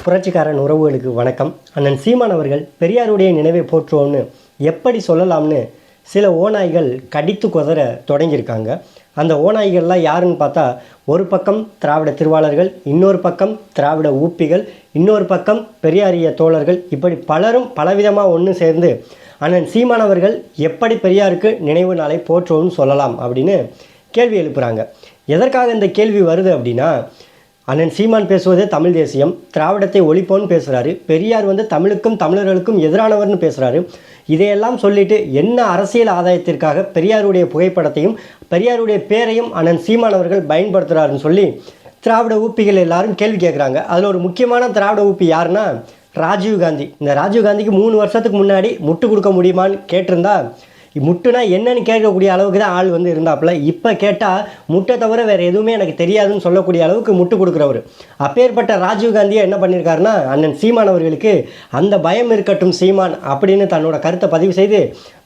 புரட்சிக்காரன் உறவுகளுக்கு வணக்கம். அண்ணன் சீமான் அவர்கள் பெரியாருடைய நினைவை போற்றுவோம்னு எப்படி சொல்லலாம்னு சில ஓநாய்கள் கடித்து குதற தொடங்கியிருக்காங்க. அந்த ஓநாய்கள்லாம் யாருன்னு பார்த்தா, ஒரு பக்கம் திராவிட திருவாளர்கள், இன்னொரு பக்கம் திராவிட ஊப்பிகள், இன்னொரு பக்கம் பெரியாரிய தோழர்கள், இப்படி பலரும் பலவிதமாக ஒன்று சேர்ந்து அண்ணன் சீமான் அவர்கள் எப்படி பெரியாருக்கு நினைவு நாளை போற்றுவோம்னு சொல்லலாம் அப்படின்னு கேள்வி எழுப்புகிறாங்க. எதற்காக இந்த கேள்வி வருது அப்படின்னா, அண்ணன் சீமான் பேசுவது தமிழ் தேசியம், திராவிடத்தை ஒழிப்போன்னு பேசுகிறாரு, பெரியார் தமிழுக்கும் தமிழர்களுக்கும் எதிரானவர்னு பேசுகிறாரு. இதையெல்லாம் சொல்லிட்டு என்ன அரசியல் ஆதாயத்திற்காக பெரியாருடைய புகைப்படத்தையும் பெரியாருடைய பேரையும் அண்ணன் சீமான் அவர்கள் பயன்படுத்துகிறாருன்னு சொல்லி திராவிட ஊப்பிகள் எல்லாரும் கேள்வி கேட்குறாங்க. அதில் ஒரு முக்கியமான திராவிட ஊப்பி யாருன்னா ராஜீவ்காந்தி. இந்த ராஜீவ்காந்திக்கு 3 வருஷத்துக்கு முன்னாடி முட்டு கொடுக்க முடியுமான்னு கேட்டிருந்தா, முட்டுனா என்னன்னு கேட்கக்கூடிய அளவுக்கு தான் ஆள் இருந்தாப்புல. இப்போ கேட்டால் முட்டை தவிர வேறு எதுவுமே எனக்கு தெரியாதுன்னு சொல்லக்கூடிய அளவுக்கு முட்டு கொடுக்குறவர். அப்பேற்பட்ட ராஜீவ்காந்தியை என்ன பண்ணியிருக்காருன்னா, அண்ணன் சீமான் அவர்களுக்கு அந்த பயம் இருக்கட்டும் சீமான் அப்படின்னு தன்னோட கருத்தை பதிவு செய்து,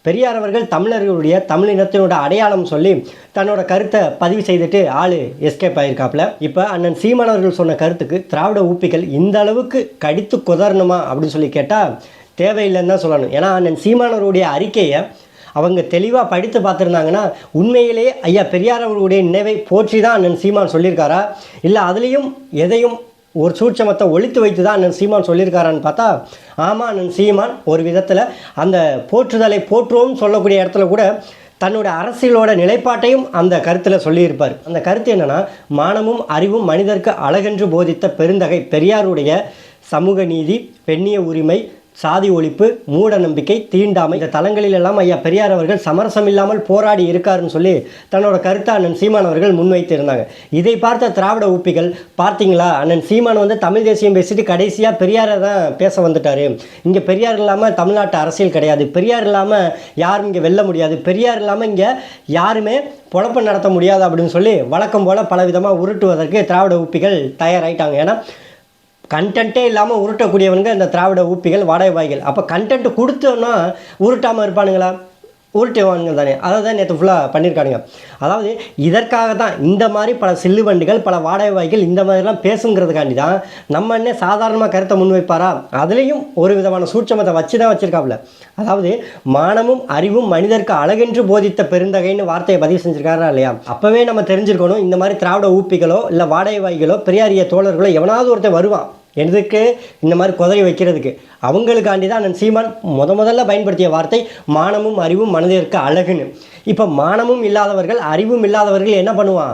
பெரியார் அவர்கள் தமிழர்களுடைய தமிழினத்தினோட அடையாளம் சொல்லி தன்னோட கருத்தை பதிவு செய்துட்டு ஆள் எஸ்கேப் ஆகியிருக்காப்புல. இப்போ அண்ணன் சீமான் அவர்கள் சொன்ன கருத்துக்கு திராவிட ஊப்பிகள் இந்த அளவுக்கு கடித்து குதறணுமா அப்படின்னு சொல்லி கேட்டால் தேவையில்லைன்னு தான் சொல்லணும். ஏன்னா அண்ணன் சீமானவருடைய அறிக்கையை அவங்க தெளிவாக படித்து பார்த்துருந்தாங்கன்னா, உண்மையிலேயே ஐயா பெரியார் அவர்களுடைய நினைவை போற்றி தான் அண்ணன் சீமான் சொல்லியிருக்காரா, இல்லை அதுலேயும் எதையும் ஒரு சூட்சமத்தை ஒழித்து வைத்து தான் அண்ணன் சீமான் சொல்லியிருக்காரான்னு பார்த்தா, ஆமாம், அண்ணன் சீமான் ஒரு விதத்தில் அந்த போற்றுதலை போற்றுவோம் சொல்லக்கூடிய இடத்துல கூட தன்னோட அரசியலோட நிலைப்பாட்டையும் அந்த கருத்தில் சொல்லியிருப்பார். அந்த கருத்து என்னென்னா, மானமும் அறிவும் மனிதருக்கு அழகென்று போதித்த பெருந்தகை பெரியாருடைய சமூக நீதி, பெண்ணிய உரிமை, சாதி ஒழிப்பு, மூட நம்பிக்கை, தீண்டாமை, இந்த தளங்களிலெல்லாம் ஐயா பெரியார் அவர்கள் சமரசம் இல்லாமல் போராடி இருக்காருன்னு சொல்லி தன்னோட கருத்தை அண்ணன் சீமான் அவர்கள் முன்வைத்து இருந்தாங்க. இதை பார்த்த திராவிட ஊப்பிகள், பார்த்தீங்களா அண்ணன் சீமான் தமிழ் தேசியம் பேசிட்டு கடைசியாக பெரியாரை தான் பேச வந்துட்டார், இங்கே பெரியார் இல்லாமல் தமிழ்நாட்டு அரசியல் கிடையாது, பெரியார் இல்லாமல் யாரும் இங்கே வெல்ல முடியாது, பெரியார் இல்லாமல் இங்கே யாருமே பொழப்பு நடத்த முடியாது அப்படின்னு சொல்லி வழக்கம் போல் பலவிதமாக உருட்டுவதற்கு திராவிட ஊப்பிகள் தயாராகிட்டாங்க. ஏன்னா கண்டென்ட்டே இல்லாமல் உருட்டக்கூடியவனுங்க இந்த திராவிட ஊப்பிகள், வாடகைவாய்கள். அப்போ கண்டென்ட் கொடுத்தோன்னா உருட்டாமல் இருப்பானுங்களா? உருட்டுவானுங்க தானே. அதை தான் நேற்று ஃபுல்லாக பண்ணியிருக்கானுங்க. அதாவது இதற்காக தான் இந்த மாதிரி பல சில்லு வண்டிகள், பல வாடகைவாய்கள் இந்த மாதிரிலாம் பேசுங்கிறதுக்காண்டி தான் நம்ம என்ன சாதாரணமாக கருத்தை முன்வைப்பாரா, அதுலேயும் ஒரு விதமான சூட்சமத்தை வச்சு தான் வச்சுருக்காப்புல. அதாவது மானமும் அறிவும் மனிதருக்கு அழகென்று போதித்த பெருந்தகைன்னு வார்த்தையை பதிவு செஞ்சுருக்காரா இல்லையா? அப்போவே நம்ம தெரிஞ்சிருக்கணும், இந்த மாதிரி திராவிட ஊப்பிகளோ இல்லை வாடகைவாய்களோ பெரியாரிய தோழர்களோ எவனாவது ஒருத்தர் வருவான் எதுக்கு இந்த மாதிரி குதறி வைக்கிறதுக்கு. அவங்களுக்காண்டி தான் அண்ணன் சீமான் முதல்ல பயன்படுத்திய வார்த்தை மானமும் அறிவும் மனதிற்கு அழகுன்னு. இப்போ மானமும் இல்லாதவர்கள், அறிவும் இல்லாதவர்கள் என்ன பண்ணுவான்,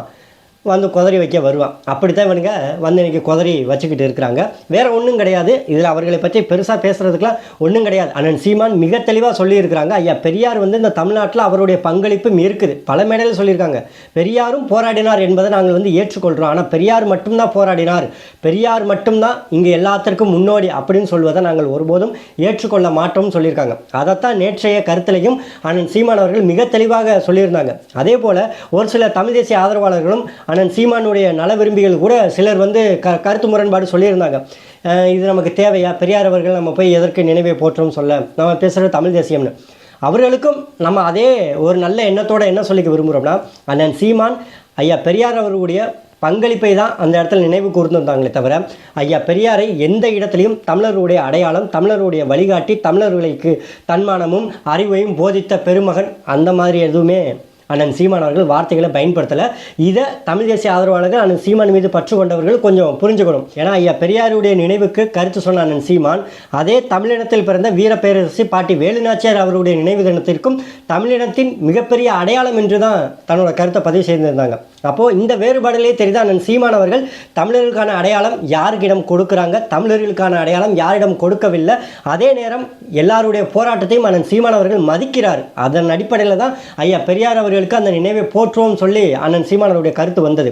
குதறி வைக்க வருவான். அப்படித்தான் இவனுங்க இன்றைக்கி குதறி வச்சுக்கிட்டு இருக்கிறாங்க. வேறு ஒன்றும் கிடையாது. இதில் அவர்களை பற்றி பெருசாக பேசுகிறதுக்கெலாம் ஒன்றும் கிடையாது. அண்ணன் சீமான் மிக தெளிவாக சொல்லியிருக்கிறாங்க, ஐயா பெரியார் இந்த தமிழ்நாட்டில் அவருடைய பங்களிப்பும் இருக்குது. பல மேடையில் சொல்லியிருக்காங்க, பெரியாரும் போராடினார் என்பதை நாங்கள் ஏற்றுக்கொள்கிறோம். ஆனால் பெரியார் மட்டும்தான் போராடினார், பெரியார் மட்டும்தான் இங்கே எல்லாத்திற்கும் முன்னோடி அப்படின்னு சொல்வதை நாங்கள் ஒருபோதும் ஏற்றுக்கொள்ள மாட்டோம்னு சொல்லியிருக்காங்க. அதைத்தான் நேற்றைய கருத்திலையும் அண்ணன் சீமான் அவர்கள் மிக தெளிவாக சொல்லியிருந்தாங்க. அதே போல் ஒரு சில தமிழ் தேசிய ஆதரவாளர்களும் அண்ணன் சீமானுடைய நல விரும்பிகள் கூட சிலர் கருத்து முரண்பாடு சொல்லியிருந்தாங்க. இது நமக்கு தேவையா, பெரியார் அவர்கள் நம்ம போய் எதற்கு நினைவை போற்றோம்னு சொல்ல, நம்ம பேசுகிறது தமிழ் தேசியம்னு. அவர்களுக்கும் நம்ம அதே ஒரு நல்ல எண்ணத்தோடு என்ன சொல்லிக்க விரும்புகிறோம்னா, அண்ணன் சீமான் ஐயா பெரியார் அவர்களுடைய பங்களிப்பை தான் அந்த இடத்துல நினைவு கூர்ந்துருந்தாங்களே தவிர, ஐயா பெரியாரை எந்த இடத்துலையும் தமிழர்களுடைய அடையாளம், தமிழருடைய வழிகாட்டி, தமிழர்களுக்கு தன்மானமும் அறிவையும் போதித்த பெருமகன் அந்த மாதிரி எதுவுமே அண்ணன் சீமான் அவர்கள் வார்த்தைகளை பயன்படுத்தலை. இதை தமிழ் தேசிய ஆதரவாளர்கள் அண்ணன் சீமான் மீது பற்று கொண்டவர்கள் கொஞ்சம் புரிஞ்சுக்கணும். ஏன்னா ஐயா பெரியாருடைய நினைவுக்கு கருத்து சொன்ன அண்ணன் சீமான் அதே தமிழினத்தில் பிறந்த வீர பேரரசி பாட்டி வேலுநாச்சியார் அவருடைய நினைவு தினத்திற்கும் தமிழினத்தின் மிகப்பெரிய அடையாளம் என்று தான் தன்னோட கருத்தை பதிவு செய்திருந்தாங்க. அப்போது இந்த வேறுபாடுகளே தெரியுது. அண்ணன் சீமான் அவர்கள் தமிழர்களுக்கான அடையாளம் யாருக்கிடம் கொடுக்குறாங்க, தமிழர்களுக்கான அடையாளம் யாரிடம் கொடுக்கவில்லை, அதே நேரம் எல்லாருடைய போராட்டத்தையும் அண்ணன் சீமான் அவர்கள் மதிக்கிறார். அதன் அடிப்படையில் தான் ஐயா பெரியார் அவர்களுக்கு அந்த நினைவை போற்றுவோம் சொல்லி அண்ணன் சீமான் அவருடைய கருத்து வந்தது.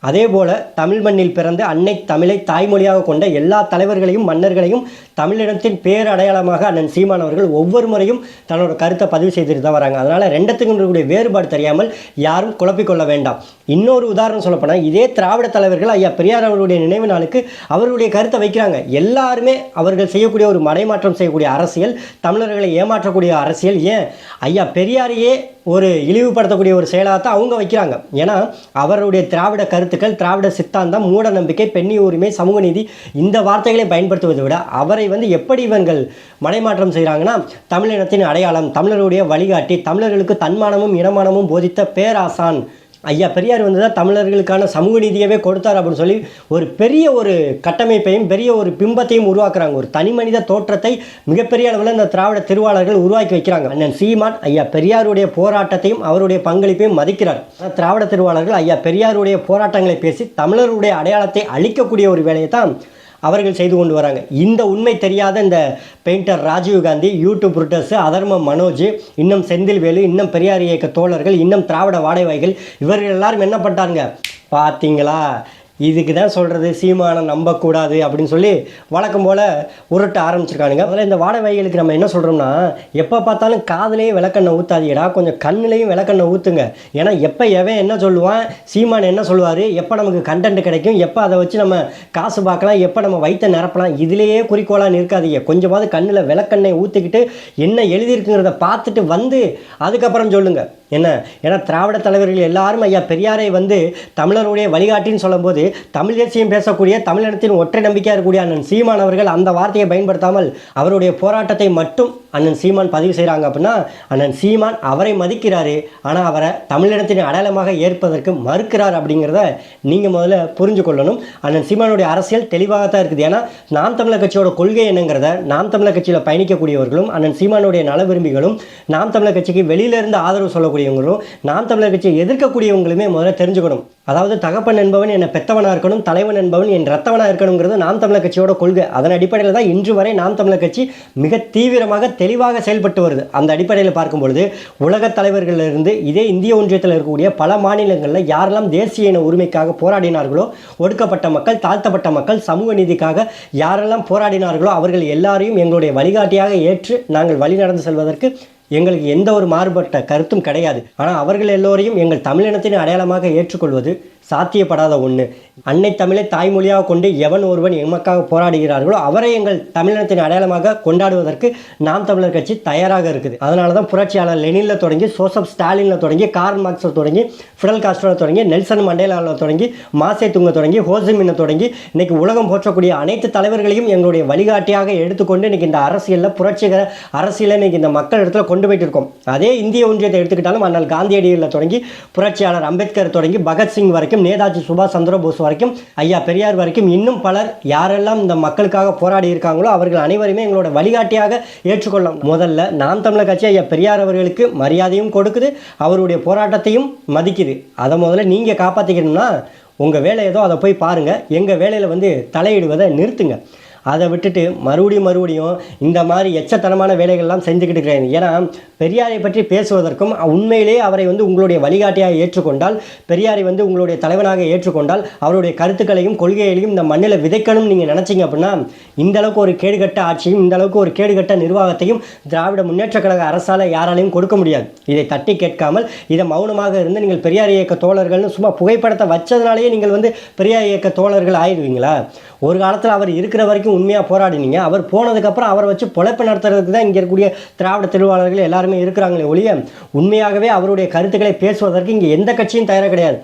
அதே போல் தமிழ் மண்ணில் பிறந்து அன்னை தமிழை தாய்மொழியாக கொண்ட எல்லா தலைவர்களையும் மன்னர்களையும் தமிழினத்தின் பேரடையாளமாக அண்ணன் சீமான் அவர்கள் ஒவ்வொரு முறையும் தன்னோட கருத்தை பதிவு செய்துட்டு தான் வராங்க. அதனால் ரெண்டத்துக்கும் இருக்கக்கூடிய வேறுபாடு தெரியாமல் யாரும் குழப்பிக்கொள்ள வேண்டாம். இன்னொரு உதாரணம் சொல்லப்போனால், இதே திராவிட தலைவர்கள் ஐயா பெரியார் அவர்களுடைய நினைவு நாளுக்கு அவருடைய கருத்தை வைக்கிறாங்க. எல்லாருமே அவர்கள் செய்யக்கூடிய ஒரு மடைமாற்றம் செய்யக்கூடிய அரசியல், தமிழர்களை ஏமாற்றக்கூடிய அரசியல், ஏன் ஐயா பெரியாரையே ஒரு இழிவுபடுத்தக்கூடிய ஒரு செயலாக தான் அவங்க வைக்கிறாங்க. ஏன்னா அவருடைய திராவிட கருத்துக்கள், திராவிட சித்தாந்தம், மூட நம்பிக்கை, பெண்ணிய உரிமை, சமூக நீதி இந்த வார்த்தைகளை பயன்படுத்துவதை விட அவரை வந்து எப்படி இவர்கள் மடைமாற்றம் செய்கிறாங்கன்னா, தமிழினத்தின் அடையாளம், தமிழருடைய வழிகாட்டி, தமிழர்களுக்கு தன்மானமும் இனமானமும் போதித்த பேராசான் ஐயா பெரியார் வந்து தான் தமிழர்களுக்கான சமூக நீதியவே கொடுத்தார் அப்படின்னு சொல்லி ஒரு பெரிய ஒரு கட்டமைப்பையும் பெரிய ஒரு பிம்பத்தையும் உருவாக்குறாங்க. ஒரு தனி மனித தோற்றத்தை மிகப்பெரிய அளவில் இந்த திராவிட திருவாளர்கள் உருவாக்கி வைக்கிறாங்க. அண்ணன் சீமான் ஐயா பெரியாருடைய போராட்டத்தையும் அவருடைய பங்களிப்பையும் மதிக்கிறார். திராவிட திருவாளர்கள் ஐயா பெரியாருடைய போராட்டங்களை பேசி தமிழருடைய அடையாளத்தை அழிக்கக்கூடிய ஒரு வேலையை தான் அவர்கள் செய்து கொண்டு வராங்க. இந்த உண்மை தெரியாத இந்த பெயிண்டர் ராஜீவ்காந்தி, யூடியூப் ரிட்டர்ஸு, அதர்ம மனோஜ், இன்னும் செந்தில்வேலு, இன்னும் பெரியார் இயக்க தோழர்கள், இன்னும் திராவிட வாடைவாய்கள் இவர்கள் எல்லாரும் என்ன பண்ணுறாங்க பார்த்தீங்களா, இதுக்கு தான் சொல்கிறது சீமானை நம்பக்கூடாது அப்படின்னு சொல்லி வழக்கம் போல் உருட்ட ஆரம்பிச்சிருக்கானுங்க. அதில் இந்த வாடகைகளுக்கு நம்ம என்ன சொல்கிறோம்னா, எப்போ பார்த்தாலும் காதுலேயே விளக்கெண்ணெய் ஊற்றாதீடா, கொஞ்சம் கண்ணுலேயும் விளக்கெண்ணெய் ஊற்றுங்க. ஏன்னா எப்போ எவன் என்ன சொல்லுவான், சீமான் என்ன சொல்லுவார், எப்போ நமக்கு கண்டென்ட் கிடைக்கும், எப்போ அதை வச்சு நம்ம காசு பார்க்கலாம், எப்போ நம்ம வயிற்றை நிரப்பலாம், இதிலேயே குறிக்கோளாக இருக்காதீங்க. கொஞ்சமாவது கண்ணில் விளக்கெண்ணெய் ஊற்றிக்கிட்டு என்ன எழுதியிருக்குங்கிறத பார்த்துட்டு வந்து அதுக்கப்புறம் சொல்லுங்கள். என்ன, ஏன்னா திராவிட தலைவர்கள் எல்லாரும் ஐயா பெரியாரை வந்து தமிழருடைய வழிகாட்டின்னு சொல்லும்போது தமிழ் தேசியம் பேசக்கூடிய தமிழினத்தின் ஒற்றை நம்பிக்கையாக இருக்கக்கூடிய அண்ணன் சீமான் அவர்கள் அந்த வார்த்தையை பயன்படுத்தாமல் அவருடைய போராட்டத்தை மட்டும் அண்ணன் சீமான் பதிவு செய்கிறாங்க. அப்படின்னா அண்ணன் சீமான் அவரை மதிக்கிறாரு, ஆனால் அவரை தமிழினத்தின் அடையாளமாக ஏற்பதற்கு மறுக்கிறார் அப்படிங்கிறத நீங்கள் முதல்ல புரிஞ்சு கொள்ளணும். அண்ணன் சீமானுடைய அரசியல் தெளிவாகத்தான் இருக்குது. ஏன்னா நாம் தமிழர் கட்சியோட கொள்கை என்னங்கிறத நாம் தமிழர் கட்சியில் பயணிக்கக்கூடியவர்களும் அண்ணன் சீமானுடைய நல விரும்பிகளும் நாம் தமிழர் கட்சிக்கு வெளியிலிருந்து ஆதரவு சொல்லக்கூடியவங்களும் நாம் தமிழர் கட்சியை எதிர்க்கக்கூடியவங்களுமே முதல்ல தெரிஞ்சுக்கணும். அதாவது தகப்பன் என்பவன் என்னை பெத்தவனாக இருக்கணும், தலைவன் என்பவன் என் ரத்தவனாக இருக்கணுங்கிறது நாம் தமிழர் கட்சியோட கொள்கை. அதன் அடிப்படையில் தான் இன்று வரை நாம் தமிழர் கட்சி மிக தீவிரமாக தெளிவாக செயல்பட்டு வருது. அந்த அடிப்படையில் பார்க்கும்பொழுது உலக தலைவர்களிலிருந்து இதே இந்திய ஒன்றியத்தில் இருக்கக்கூடிய பல மாநிலங்களில் யாரெல்லாம் தேசிய இன உரிமைக்காக போராடினார்களோ, ஒடுக்கப்பட்ட மக்கள், தாழ்த்தப்பட்ட மக்கள், சமூக நீதிக்காக யாரெல்லாம் போராடினார்களோ அவர்கள் எல்லாரையும் எங்களுடைய வழிகாட்டியாக ஏற்று நாங்கள் வழி நடந்து செல்வதற்கு எங்களுக்கு எந்த ஒரு மாறுபட்ட கருத்தும் கிடையாது. ஆனால் அவர்கள் எல்லோரையும் எங்கள் தமிழினத்தின் அடையாளமாக ஏற்றுக்கொள்வது சாத்தியப்படாத ஒன்று. அன்னை தமிழை தாய்மொழியாக கொண்டு எவன் ஒருவன் எமக்காக போராடுகிறார்களோ அவரை எங்கள் தமிழினத்தின் அடையாளமாக கொண்டாடுவதற்கு நாம் தமிழர் கட்சி தயாராக இருக்குது. அதனால தான் புரட்சியாளர் லெனினில் தொடங்கி, ஜோசப் ஸ்டாலினில் தொடங்கி, கார்ல் மார்க்ஸில் தொடங்கி, ஃபிடல் காஸ்ட்ரோவில் தொடங்கி, நெல்சன் மண்டேலாவில் தொடங்கி, மாசே துங்க தொடங்கி, ஹோசிமின்னை தொடங்கி இன்றைக்கி உலகம் போற்றக்கூடிய அனைத்து தலைவர்களையும் எங்களுடைய வழிகாட்டியாக எடுத்துக்கொண்டு இன்றைக்கி இந்த அரசியலில் புரட்சிகர அரசியலை இன்றைக்கி இந்த மக்கள் இடத்துல கொண்டு போயிட்டு இருக்கோம். அதே இந்திய ஒன்றியத்தை எடுத்துக்கிட்டாலும் அண்ணல் காந்தியடிகளில் தொடங்கி, புரட்சியாளர் அம்பேத்கர் தொடங்கி, பகத்சிங் வரைக்கும், நேதாஜி சுபாஷ் சந்திரபோஸ் வரைக்கும், ஐயா பெரியார் வரைக்கும், இன்னும் பலர் யாரெல்லாம் இந்த மக்களுக்காக போராடி இருக்காங்களோ அவர்கள் அனைவருமே எங்களோட வழிகாட்டியாக ஏற்றுக்கொள்ளலாம். முதல்ல நாம் தமிழர் கட்சி ஐயா பெரியார் அவர்களுக்கு மரியாதையும் கொடுக்குது, அவருடைய போராட்டத்தையும் மதிக்குது. அதை முதல்ல நீங்கள் காப்பாற்றிக்கணும்னா உங்கள் வேலை ஏதோ அதை போய் பாருங்கள். எங்கள் வேலையில் வந்து தலையிடுவதை நிறுத்துங்க. அதை விட்டுட்டு மறுபடியும் இந்த மாதிரி எச்சத்தனமான வேலைகள்லாம் செஞ்சுக்கிட்டு இருக்கிறேன். ஏன்னா பெரியாரை பற்றி பேசுவதற்கும் உண்மையிலே அவரை வந்து உங்களுடைய வழிகாட்டியாக ஏற்றுக்கொண்டால், பெரியாரை வந்து உங்களுடைய தலைவனாக ஏற்றுக்கொண்டால், அவருடைய கருத்துக்களையும் கொள்கைகளையும் இந்த மண்ணில் விதைக்கணும்னு நீங்கள் நினச்சிங்க அப்படின்னா இந்த அளவுக்கு ஒரு கேடுகட்ட ஆட்சியும் இந்த அளவுக்கு ஒரு கேடுகட்ட நிர்வாகத்தையும் திராவிட முன்னேற்ற கழக அரசால் யாராலையும் கொடுக்க முடியாது. இதை தட்டி கேட்காமல் இதை மௌனமாக இருந்து நீங்கள் பெரியார் இயக்க தோழர்கள்னு சும்மா புகைப்படத்தை வச்சதுனாலேயே நீங்கள் வந்து பெரியார் இயக்க தோழர்கள் ஆயிடுவீங்களா? ஒரு காலத்தில் அவர் இருக்கிற வரைக்கும் உண்மையாக போராடினீங்க. அவர் போனதுக்கப்புறம் அவரை வச்சு பொழைப்பு நடத்துறதுக்கு தான் இங்கே இருக்கக்கூடிய திராவிட திருவாளர்கள் எல்லாருமே இருக்கிறாங்களே ஒழிய உண்மையாகவே அவருடைய கருத்துக்களை பேசுவதற்கு இங்கே எந்த கட்சியும் தயாராக கிடையாது.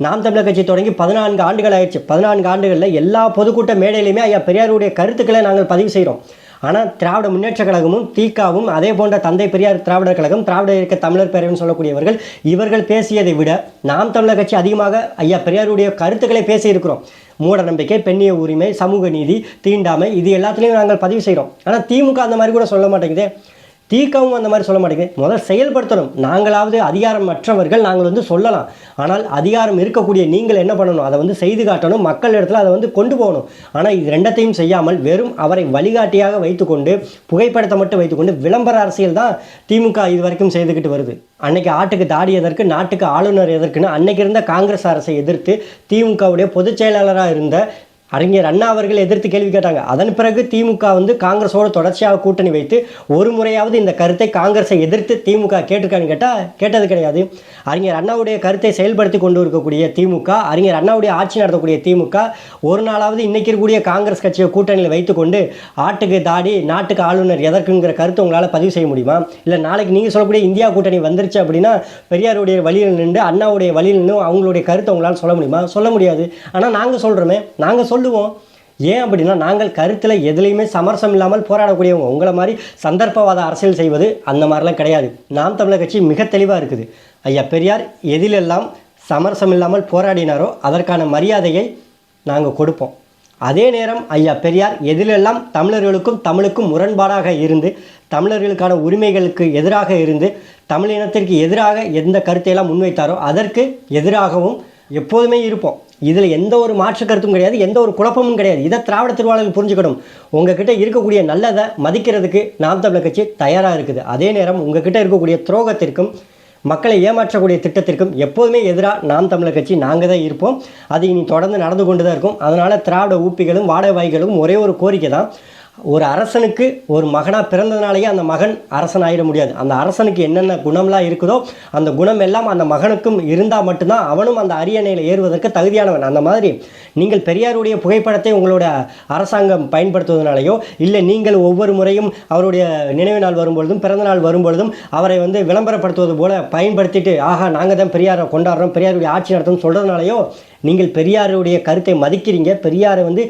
நாம் தமிழர் கட்சி தொடங்கி 14 ஆண்டுகள் ஆயிடுச்சு. 14 ஆண்டுகளில் எல்லா பொதுக்கூட்ட மேடையிலையுமே ஐயா பெரியாருடைய கருத்துக்களை நாங்கள் பதிவு செய்கிறோம். ஆனால் திராவிட முன்னேற்ற கழகமும் தீக்காவும் அதே போன்ற தந்தை பெரியார் திராவிடர் கழகம், திராவிட இயக்க தமிழர் பேரவைன்னு சொல்லக்கூடியவர்கள் இவர்கள் பேசியதை விட நாம் தமிழர் கட்சி அதிகமாக ஐயா பெரியாருடைய கருத்துக்களை பேசியிருக்கிறோம். மூட நம்பிக்கை, பெண்ணிய உரிமை, சமூக நீதி, தீண்டாமை இது எல்லாத்துலேயும் நாங்கள் பதிவு செய்கிறோம். ஆனால் திமுக அந்த மாதிரி கூட சொல்ல மாட்டேங்குது, தீக்காவும் அந்த மாதிரி சொல்ல மாட்டேங்குது. முதல் செயல்படுத்தணும். நாங்களாவது அதிகாரம் மற்றவர்கள் நாங்கள் வந்து சொல்லலாம். ஆனால் அதிகாரம் இருக்கக்கூடிய நீங்கள் என்ன பண்ணணும், அதை வந்து செய்து காட்டணும், மக்கள் இடத்துல அதை வந்து கொண்டு போகணும். ஆனால் இது ரெண்டத்தையும் செய்யாமல் வெறும் அவரை வழிகாட்டியாக வைத்துக்கொண்டு புகைப்படத்தை மட்டும் வைத்துக்கொண்டு விளம்பர அரசியல் தான் திமுக இது வரைக்கும் செய்துக்கிட்டு வருது. அன்னைக்கு ஆட்டுக்கு தாடி எதற்கு, நாட்டுக்கு ஆளுநர் எதற்குன்னு அன்னைக்கு இருந்த காங்கிரஸ் அரசை எதிர்த்து திமுகவுடைய பொதுச் செயலாளராக இருந்த அறிஞர் அண்ணா அவர்கள் எதிர்த்து கேள்வி கேட்டாங்க. அதன் பிறகு திமுக வந்து காங்கிரஸோடு தொடர்ச்சியாக கூட்டணி வைத்து ஒரு முறையாவது இந்த கருத்தை காங்கிரஸை எதிர்த்து திமுக கேட்டிருக்கான்னு கேட்டால் கேட்டது கிடையாது. அறிஞர் அண்ணாவுடைய கருத்தை செயல்படுத்தி கொண்டு இருக்கக்கூடிய திமுக, அறிஞர் அண்ணாவுடைய ஆட்சி நடத்தக்கூடிய திமுக ஒரு நாளாவது இன்றைக்கி இருக்கக்கூடிய காங்கிரஸ் கட்சியை கூட்டணியில் வைத்துக்கொண்டு ஆட்டுக்கு தாடி நாட்டுக்கு ஆளுநர் எதற்குங்கிற கருத்தை உங்களால் பதிவு செய்ய முடியுமா? இல்லை நாளைக்கு நீங்கள் சொல்லக்கூடிய இந்தியா கூட்டணி வந்துருச்சு அப்படின்னா பெரியாருடைய வழியில் நின்று அண்ணாவுடைய வழியில் நின்று அவங்களுடைய கருத்தை உங்களால் சொல்ல முடியுமா? சொல்ல முடியாது. ஆனால் நாங்கள் சொல்கிறோமே, நாங்கள் சொல்லுவோம். ஏன் அப்படின்னா நாங்கள் கருத்தில் எதுலேயுமே சமரசம் இல்லாமல் போராடக்கூடியவங்க. உங்களை மாதிரி சந்தர்ப்பவாத அரசியல் செய்வது அந்த மாதிரிலாம் கிடையாது. நாம் தமிழர் கட்சி மிக தெளிவாக இருக்குது. ஐயா பெரியார் எதிலெல்லாம் சமரசம் இல்லாமல் போராடினாரோ அதற்கான மரியாதையை நாங்கள் கொடுப்போம். அதே நேரம் ஐயா பெரியார் எதிலெல்லாம் தமிழர்களுக்கும் தமிழுக்கும் முரண்பாடாக இருந்து தமிழர்களுக்கான உரிமைகளுக்கு எதிராக இருந்து தமிழினத்திற்கு எதிராக எந்த கருத்தையெல்லாம் முன்வைத்தாரோ அதற்கு எதிராகவும் எப்போதுமே இருப்போம். இதில் எந்த ஒரு மாற்று கருத்தும் கிடையாது, எந்த ஒரு குழப்பமும் கிடையாது. இதை திராவிட திருவாளர்கள் புரிஞ்சுக்கணும். உங்ககிட்ட இருக்கக்கூடிய நல்லதை மதிக்கிறதுக்கு நாம் தமிழர் கட்சி தயாராக இருக்குது. அதே நேரம் உங்ககிட்ட இருக்கக்கூடிய துரோகத்திற்கும் மக்களை ஏமாற்றக்கூடிய திட்டத்திற்கும் எப்போதுமே எதிராக நாம் தமிழர் கட்சி நாங்கள் தான் இருப்போம். அது இனி தொடர்ந்து நடந்து கொண்டு தான் இருக்கும். அதனால் திராவிட ஊப்பிகளும் வாடகைவாய்களும் ஒரே ஒரு கோரிக்கை தான். ஒரு அரசனுக்கு ஒரு மகனாக பிறந்ததுனாலேயே அந்த மகன் அரசன் ஆகிட முடியாது. அந்த அரசனுக்கு என்னென்ன குணம்லாம் இருக்குதோ அந்த குணம் எல்லாம் அந்த மகனுக்கும் இருந்தால் மட்டும்தான் அவனும் அந்த அரியணையில் ஏறுவதற்கு தகுதியானவன். அந்த மாதிரி நீங்கள் பெரியாருடைய புகைப்படத்தை உங்களோட அரசாங்கம் பயன்படுத்துவதனாலேயோ இல்லை நீங்கள் ஒவ்வொரு முறையும் அவருடைய நினைவு நாள் வரும்பொழுதும் பிறந்தநாள் வரும்பொழுதும் அவரை வந்து விளம்பரப்படுத்துவது போல பயன்படுத்திட்டு ஆஹா நாங்கள் தான் பெரியாரை கொண்டாடுறோம், பெரியாருடைய ஆட்சி நடத்தும் சொல்கிறதுனாலையோ நீங்கள் பெரியாருடைய கருத்தை மதிக்கிறீங்க. பெரியாரை வந்து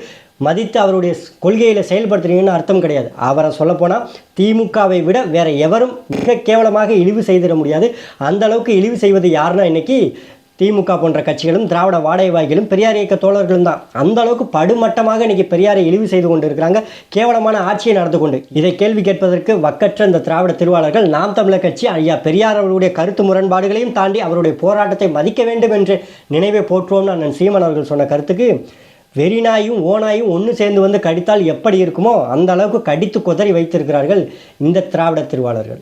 மதித்து அவருடைய கொள்கையில் செயல்படுத்துறீங்கன்னு அர்த்தம் கிடையாது. அவரை சொல்லப்போனால் திமுகவை விட வேறு எவரும் மிக கேவலமாக இழிவு செய்திட முடியாது. அந்த அளவுக்கு இழிவு செய்வது யாருன்னா இன்றைக்கி திமுக போன்ற கட்சிகளும் திராவிட வாடகைவாய்களும் பெரியார் இயக்க தோழர்களும் தான். அந்த அளவுக்கு படுமட்டமாக இன்றைக்கி பெரியாரை இழிவு செய்து கொண்டு இருக்கிறாங்க, கேவலமான ஆட்சியை நடந்து கொண்டு. இதை கேள்வி கேட்பதற்கு வக்கற்ற இந்த திராவிட திருவாளர்கள் நாம் தமிழர் கட்சி ஐயா பெரியார் அவருடைய கருத்து முரண்பாடுகளையும் தாண்டி அவருடைய போராட்டத்தை மதிக்க வேண்டும் என்று நினைவை போற்றுவோம்னு அண்ணன் சீமான் அவர்கள் சொன்ன கருத்துக்கு வெறிநாயும் ஓனாயும் ஒன்று சேர்ந்து வந்து கடித்தால் எப்படி இருக்குமோ அந்த அளவுக்கு கடித்து கொதறி வைத்திருக்கிறார்கள் இந்த திராவிட திருவாளர்கள்.